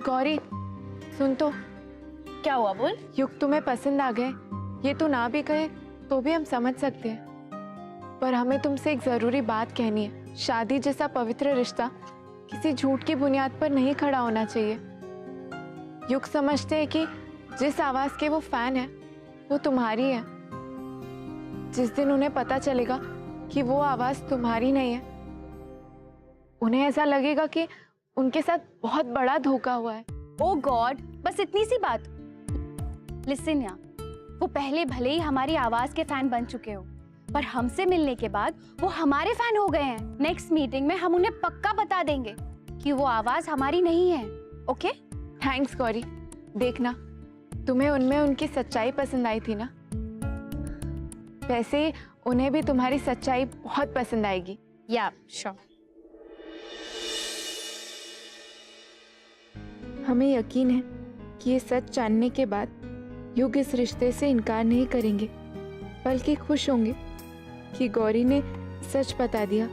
गौरी सुन तो। क्या हुआ बोल? युग तुम्हें पसंद आ गए, ये तू ना भी कहे तो भी हम समझ सकते हैं, पर हमें तुमसे एक जरूरी बात कहनी है। शादी जैसा पवित्र रिश्ता किसी झूठ की बुनियाद पर नहीं खड़ा होना चाहिए। युग समझते हैं कि जिस आवाज के वो फैन है वो तुम्हारी है। जिस दिन उन्हें पता चलेगा कि वो आवाज तुम्हारी नहीं है, उन्हें ऐसा लगेगा कि उनके साथ बहुत बड़ा धोखा हुआ है। ओ गॉड, बस इतनी सी बात। लिसन या, वो पहले भले ही हमारी आवाज के फैन बन चुके हो, पर हमसे मिलने के बाद वो हमारे फैन हो गए हैं। नेक्स्ट मीटिंग में हम उन्हें पक्का बता देंगे कि वो आवाज हमारी नहीं है। ओके? थैंक्स गौरी। देखना, तुम्हें उनमें उनकी सच्चाई पसंद आई थी ना, वैसे ही उन्हें भी तुम्हारी सच्चाई बहुत पसंद आएगी। या श्योर। हमें यकीन है कि ये सच जानने के बाद युग इस रिश्ते से इनकार नहीं करेंगे, बल्कि खुश होंगे कि गौरी ने सच बता दिया।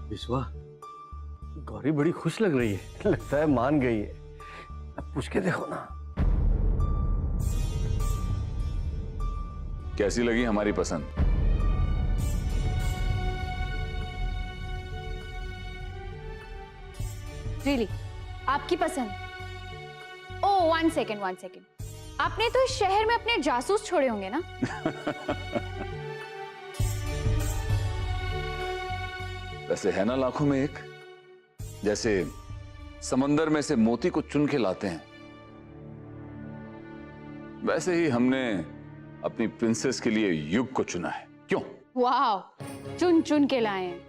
विश्वा, गौरी बड़ी खुश लग रही है, लगता है मान गई है। अब पूछ के देखो ना। कैसी लगी हमारी पसंद? रियली? आपकी पसंद? ओह, वन सेकेंड। आपने तो इस शहर में अपने जासूस छोड़े होंगे ना? वैसे है ना लाखों में एक, जैसे समंदर में से मोती को चुन के लाते हैं, वैसे ही हमने अपनी प्रिंसेस के लिए युग को चुना है। क्यों? वाह, चुन चुन के लाए हैं।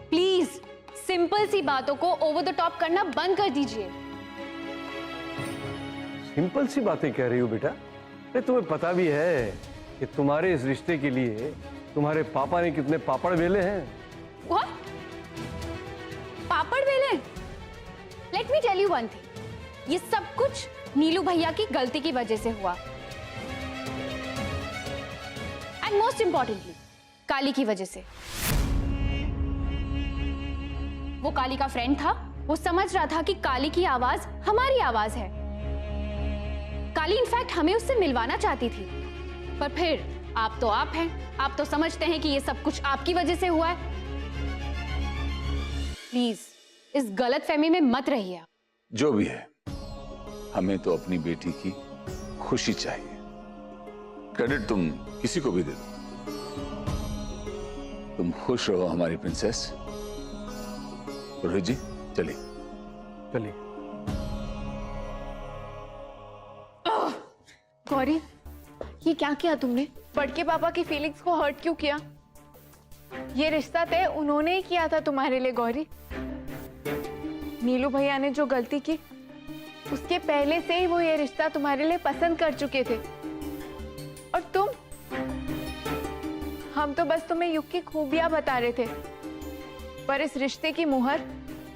प्लीज सिंपल सी बातों को ओवर द टॉप करना बंद कर दीजिए। सिंपल सी बातें कह रही हो बेटा? अरे तुम्हें पता भी है कि तुम्हारे इस रिश्ते के लिए तुम्हारे पापा ने कितने पापड़ बेले हैं। What? पापड़ बेले? Let me tell you one thing. ये सब कुछ नीलू भैया की गलती की वजह से हुआ, एंड मोस्ट इंपॉर्टेंटली काली की वजह से। वो काली का फ्रेंड था, वो समझ रहा था कि काली की आवाज हमारी आवाज है। काली इनफैक्ट हमें उससे मिलवाना चाहती थी, पर फिर आप तो आप हैं, आप तो समझते हैं कि ये सब कुछ आपकी वजह से हुआ है। प्लीज इस गलतफहमी में मत रहिए। जो भी है, हमें तो अपनी बेटी की खुशी चाहिए। क्रेडिट तुम किसी को भी दे दो। तुम खुश रहो हमारी प्रिंसेस। रोहित जी चलिए। चलिए। गौरी, ये क्या किया तुमने? बड़के पापा की फीलिंग्स को हर्ट क्यों किया? ये रिश्ता तय उन्होंने ही किया था तुम्हारे लिए गौरी। नीलू भैया ने जो गलती की, उसके पहले से ही वो ये रिश्ता तुम्हारे लिए पसंद कर चुके थे। और तुम, हम तो बस तुम्हें युग की खूबियां बता रहे थे, पर इस रिश्ते की मुहर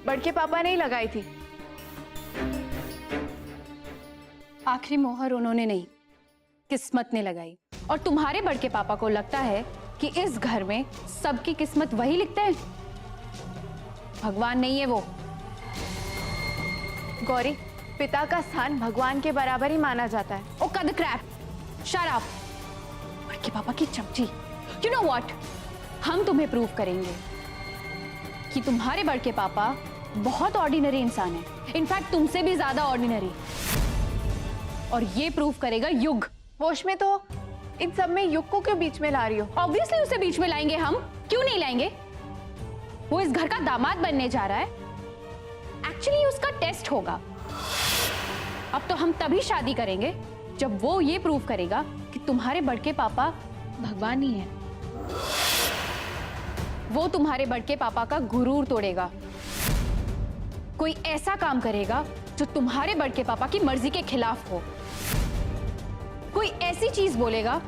बड़के पापा ने ही लगाई थी। आखिरी मोहर उन्होंने नहीं, किस्मत ने लगाई। और तुम्हारे बड़के पापा को लगता है कि इस घर में सबकी किस्मत वही लिखते हैं। भगवान नहीं है वो। गौरी, पिता का स्थान भगवान के बराबर ही माना जाता है। ओ कद क्रैप, शट अप। बड़के पापा की चमची। यू नो व्हाट, हम तुम्हें प्रूव करेंगे कि तुम्हारे बड़के पापा बहुत ऑर्डिनरी इंसान है, इनफैक्ट तुमसे भी ज्यादा ऑर्डिनरी। और ये प्रूव करेगा युग। होश में तो इन सब में युग को क्यों बीच में ला रही हो? ऑब्वियसली उसे बीच में लाएंगे हम, क्यों नहीं लाएंगे? वो इस घर का दामाद बनने जा रहा है। एक्चुअली उसका टेस्ट होगा। अब तो हम तभी शादी करेंगे जब वो ये प्रूव करेगा कि तुम्हारे बड़के पापा भगवान ही हैं। वो तुम्हारे बड़के पापा का गुरूर तोड़ेगा, कोई ऐसा काम करेगा जो तुम्हारे बड़के पापा की मर्जी के खिलाफ हो, कोई ऐसी चीज बोलेगा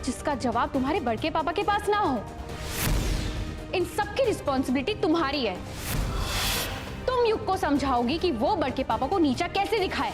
जिसका जवाब तुम्हारे बड़के पापा के पास ना हो। इन सब की रिस्पॉन्सिबिलिटी तुम्हारी है। तुम युग को समझाओगी कि वो बड़के पापा को नीचा कैसे दिखाए।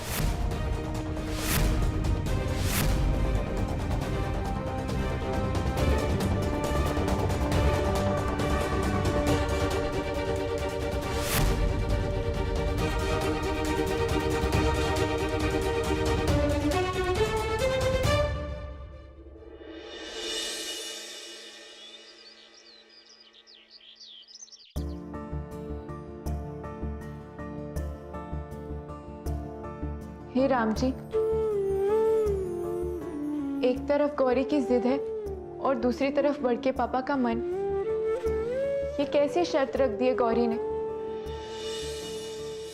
हे राम जी, एक तरफ गौरी की जिद है और दूसरी तरफ बड़के पापा का मन। ये कैसी शर्त रख दी है गौरी ने?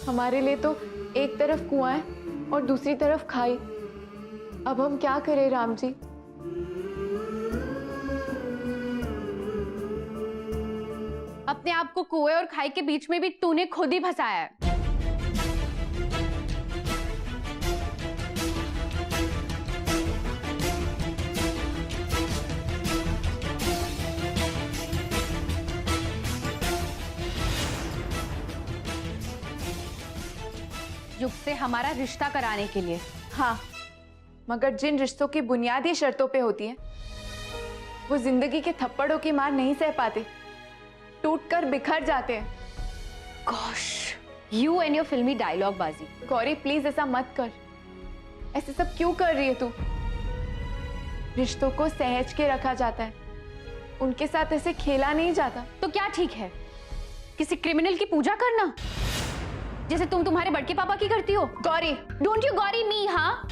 हमारे लिए तो एक तरफ कुआं है और दूसरी तरफ खाई। अब हम क्या करें राम जी? अपने आप को कुएं और खाई के बीच में भी तूने खुद ही फंसाया है। युग से हमारा रिश्ता कराने के लिए। हाँ, मगर जिन रिश्तों की बुनियादी शर्तों पे होती है वो जिंदगी के थप्पड़ों की मार नहीं सह पाते, टूटकर बिखर जाते हैं। गॉश, यू एंड योर फिल्मी डायलॉग बाजी। गौरी प्लीज ऐसा मत कर। ऐसे सब क्यों कर रही है तू? रिश्तों को सहज के रखा जाता है, उनके साथ ऐसे खेला नहीं जाता। तो क्या ठीक है किसी क्रिमिनल की पूजा करना, जैसे तुम तुम्हारे बड़के पापा की करती हो? गौरी, डोंट यू गौरी मी। हाँ,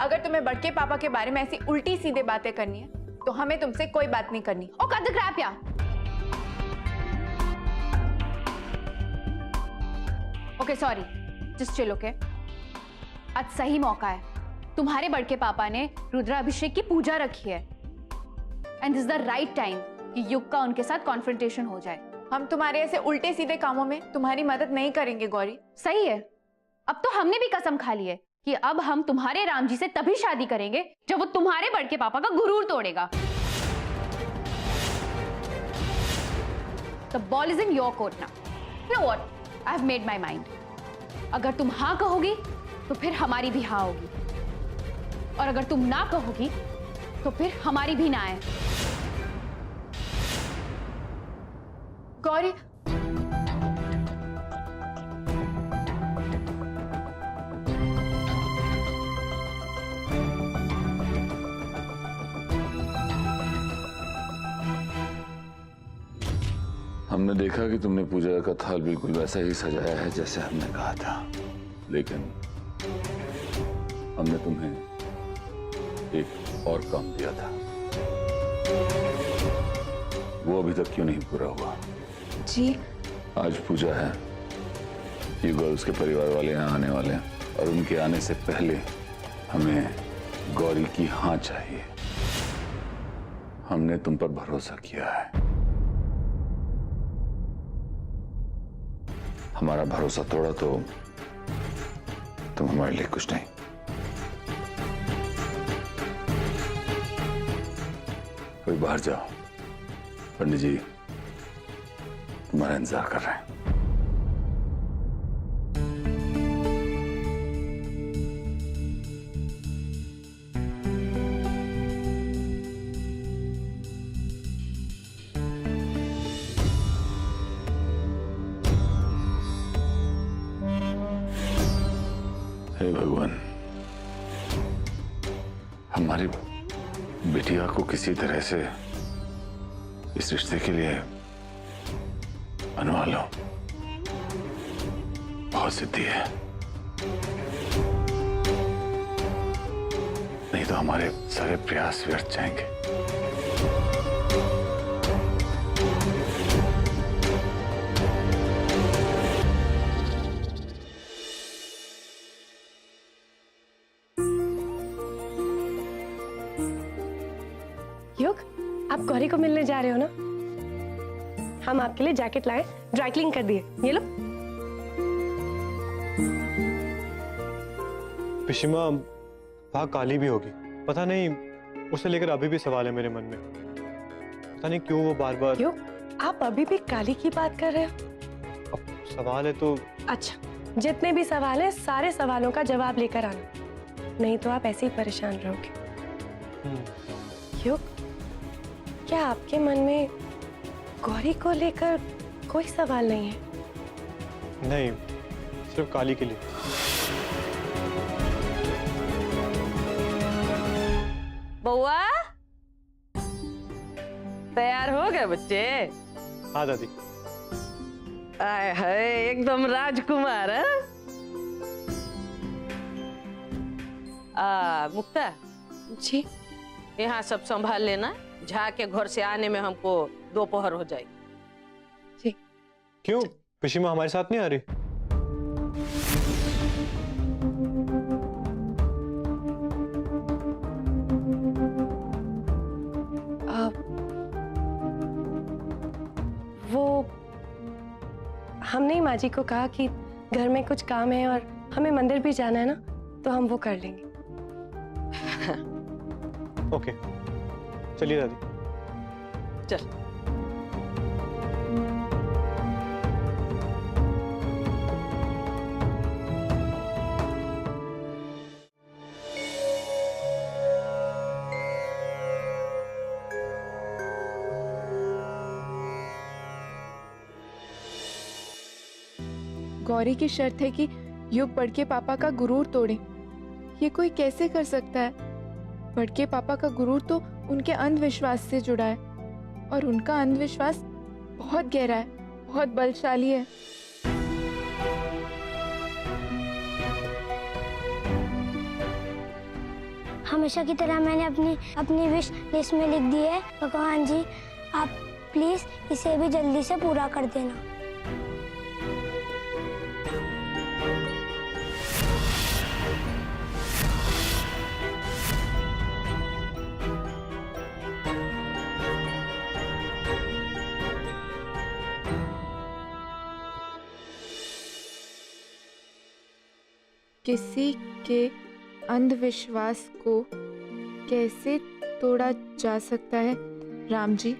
अगर तुम्हें बड़के पापा के बारे में ऐसी उल्टी सीधे बातें करनी है तो हमें तुमसे कोई बात नहीं करनी। ओ कद क्रैप या। Okay sorry, just chill. Okay, आज सही मौका है। तुम्हारे बड़के पापा ने रुद्राभिषेक की पूजा रखी है and this is the right time कि युग का उनके साथ कॉन्फ्रंटेशन हो जाए। हम तुम्हारे ऐसे उल्टे सीधे कामों में तुम्हारी मदद नहीं करेंगे गौरी। सही है, अब तो हमने भी कसम खा ली है कि अब हम तुम्हारे राम जी से तभी शादी करेंगे जब वो तुम्हारे बड़के पापा का गुरूर तोड़ेगा। The ball is in your court now. You know what? I've made my mind. अगर तुम हाँ कहोगी तो फिर हमारी भी हाँ होगी, और अगर तुम ना कहोगी तो फिर हमारी भी ना है। गौरी, हमने देखा कि तुमने पूजा का थाल बिल्कुल वैसा ही सजाया है जैसे हमने कहा था, लेकिन हमने तुम्हें एक और काम दिया था। वो अभी तक क्यों नहीं पूरा हुआ? जी, आज पूजा है, युग और उसके परिवार वाले यहाँ आने वाले हैं, और उनके आने से पहले हमें गौरी की हाँ चाहिए। हमने तुम पर भरोसा किया है, हमारा भरोसा तोड़ा तो तुम हमारे लिए कुछ नहीं। कोई बाहर जाओ, पंडित जी तुम्हारा इंतजार कर रहे हैं। हे भगवान, हमारी बिटिया को किसी तरह से इस रिश्ते के लिए मनवा लो। बहुत जिद्दी है, नहीं तो हमारे सारे प्रयास व्यर्थ जाएंगे। युग, आप गौरी को मिलने जा रहे हो ना? हम आपके लिए जैकेट लाए, ड्राई क्लीन कर दिए, ये लो। पिशिमा वहाँ काली भी होगी, पता नहीं, उसे लेकर अभी भी सवाल है मेरे मन में। पता नहीं क्यों वो बार बार। युग, आप अभी भी काली की बात कर रहे हो? अब सवाल है तो। अच्छा, जितने भी सवाल हैं सारे सवालों का जवाब लेकर आना, नहीं तो आप ऐसे ही परेशान रहोगे। युग, क्या आपके मन में गौरी को लेकर कोई सवाल नहीं है? नहीं, सिर्फ काली के लिए। बउआ, तैयार हो गए बच्चे? हाँ दादी। आय हाय एकदम राजकुमार है। मुक्ता जी यहाँ सब संभाल लेना, झा के घर से आने में हमको दोपहर हो जाएगी। जी। क्यों पिशीमा हमारे साथ नहीं आ रही? वो हमने ही माँ जी को कहा कि घर में कुछ काम है और हमें मंदिर भी जाना है ना, तो हम वो कर लेंगे। ओके चलिए दादी। चल। गौरी की शर्त है कि युग बड़के पापा का गुरूर तोड़े। ये कोई कैसे कर सकता है? बड़के पापा का गुरूर तो उनके अंधविश्वास से जुड़ा है और उनका अंधविश्वास बहुत गहरा है, बहुत बलशाली है। हमेशा की तरह मैंने अपनी विश लिस्ट में लिख दी है। भगवान जी आप प्लीज इसे भी जल्दी से पूरा कर देना। किसी के अंधविश्वास को कैसे तोड़ा जा सकता है राम जी?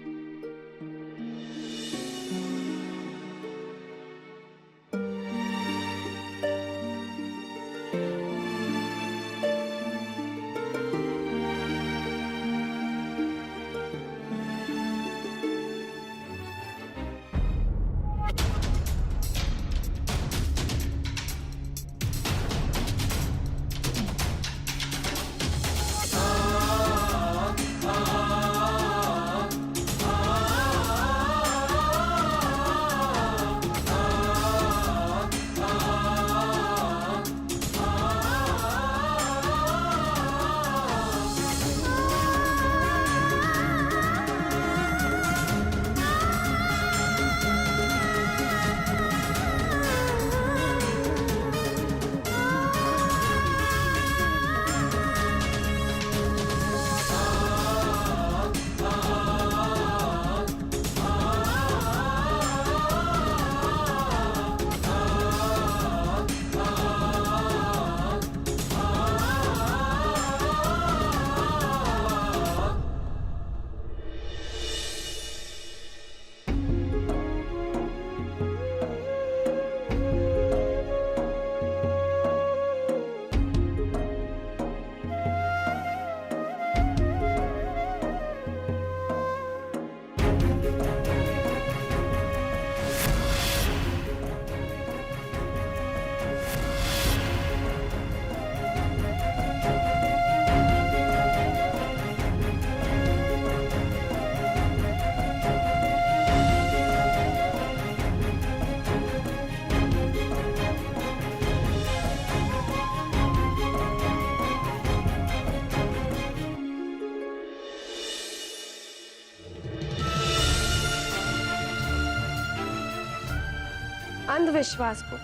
अंधविश्वास को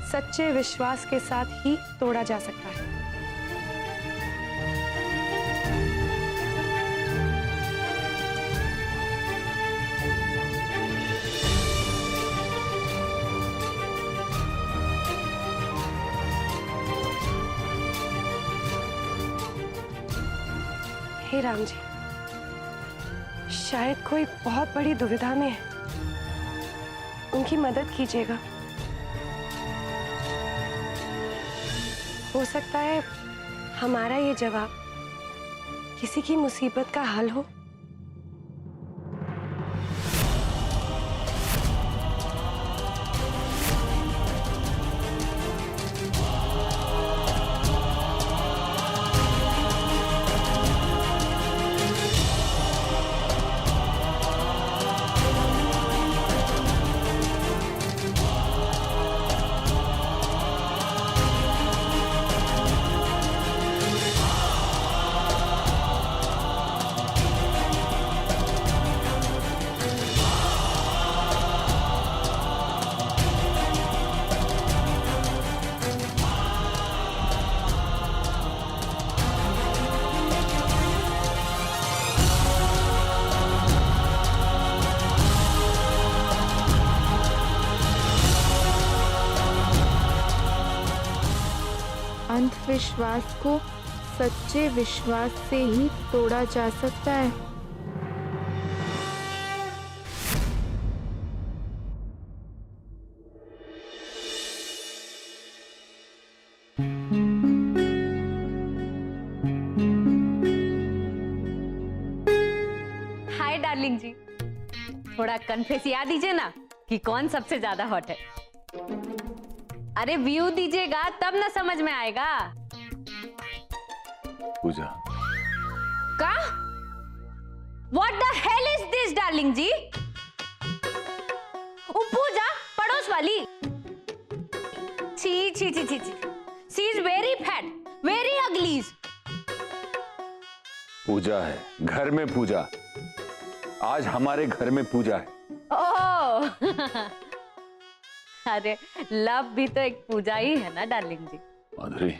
सच्चे विश्वास के साथ ही तोड़ा जा सकता है। हे राम जी, शायद कोई बहुत बड़ी दुविधा में है, उनकी मदद कीजिएगा। हो सकता है हमारा ये जवाब किसी की मुसीबत का हल हो। विश्वास को सच्चे विश्वास से ही तोड़ा जा सकता है। हाय डार्लिंग जी, थोड़ा कन्फेस याद दीजिए ना कि कौन सबसे ज्यादा हॉट है। अरे व्यू दीजिएगा तब ना समझ में आएगा। पूजा, का? What the hell is this, darling ji? Oh Pooja, पड़ोस वाली। छी छी छी छी छी। She is very fat, very ugly. पूजा है, घर में पूजा। आज हमारे घर में पूजा है। ओह अरे लव भी तो एक पूजा ही है ना डार्लिंग जी। माधुरी,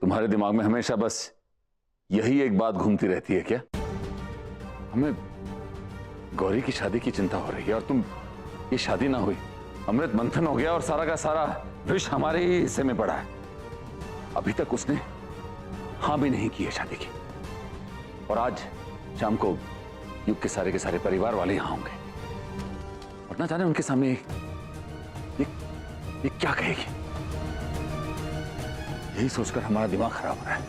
तुम्हारे दिमाग में हमेशा बस यही एक बात घूमती रहती है क्या? हमें गौरी की शादी की चिंता हो रही है और तुम, ये शादी ना हुई, अमृत मंथन हो गया और सारा का सारा विष हमारे ही हिस्से में पड़ा है। अभी तक उसने हाँ भी नहीं की है शादी की, और आज शाम को युग के सारे परिवार वाले यहां होंगे और ना जाने उनके सामने ये क्या कहेगी। यही सोचकर हमारा दिमाग खराब हो रहा है।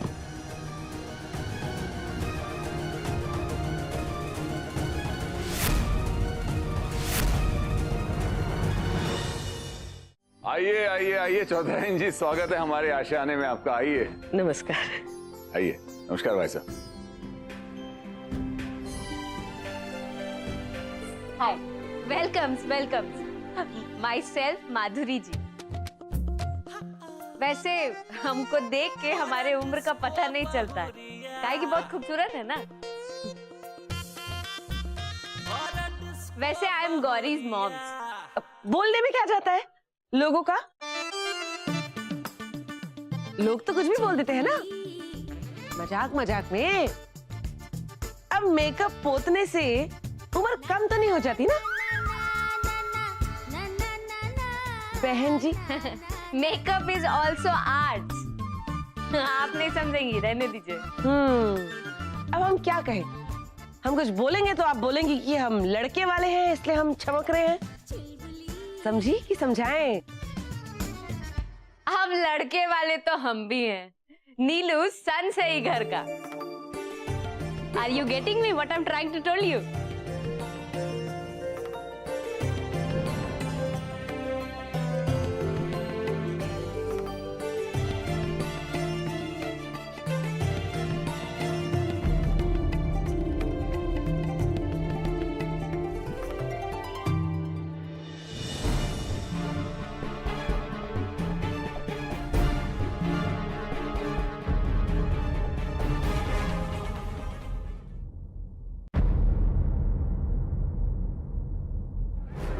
आइए आइए आइए चौधरी जी, स्वागत है हमारे आशियाने में आपका। आइए। नमस्कार। आइए। नमस्कार भाई साहब। हाय, वेलकम्स माई सेल्फ माधुरी जी। वैसे हमको देख के हमारे उम्र का पता नहीं चलता है, काहे कि बहुत खूबसूरत है ना। वैसे आई एम गौरीज मॉम्स। बोलने में क्या जाता है लोगों का? लोग तो कुछ भी बोल देते हैं ना, मजाक मजाक में। अब मेकअप पोतने से उम्र कम तो नहीं हो जाती ना बहन जी? Makeup is also art. आप नहीं समझेंगी, रहने दीजिए। अब हम क्या कहें? हम कुछ बोलेंगे तो आप बोलेंगी कि हम लड़के वाले हैं इसलिए हम चमक रहे हैं। समझी कि समझाएं? हम लड़के वाले तो हम भी हैं। नीलू सन से ही घर का। Are you getting me what I am trying to tell you?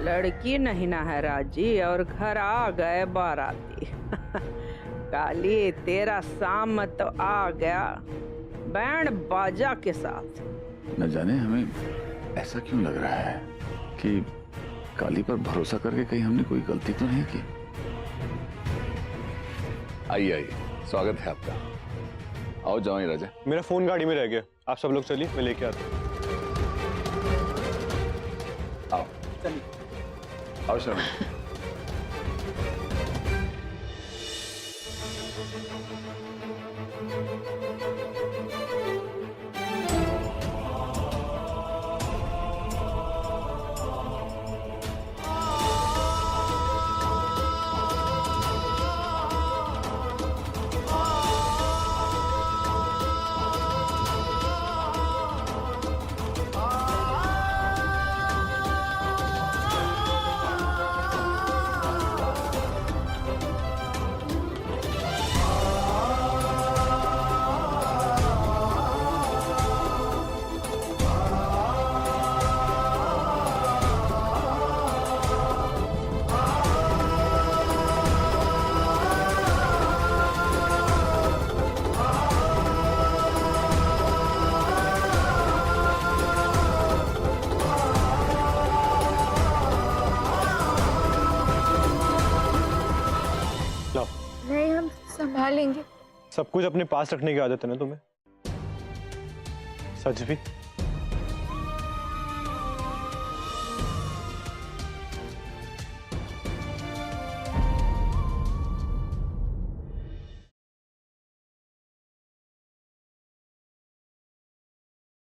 लड़की नहीं ना है राजी और घर आ गए बाराती। काली तेरा शाम तो आ गया बैंड बाजा के साथ। न जाने हमें ऐसा क्यों लग रहा है कि काली पर भरोसा करके कहीं हमने कोई गलती तो नहीं की। आइए आइए, स्वागत है आपका। आओ जाओ राजा। मेरा फोन गाड़ी में रह गया, आप सब लोग चलिए, मैं लेके आता हूँ। आओ चलिए, आओ शर्मा। नहीं, हम संभालेंगे। सब कुछ अपने पास रखने की आदत है ना तुम्हें? सच भी?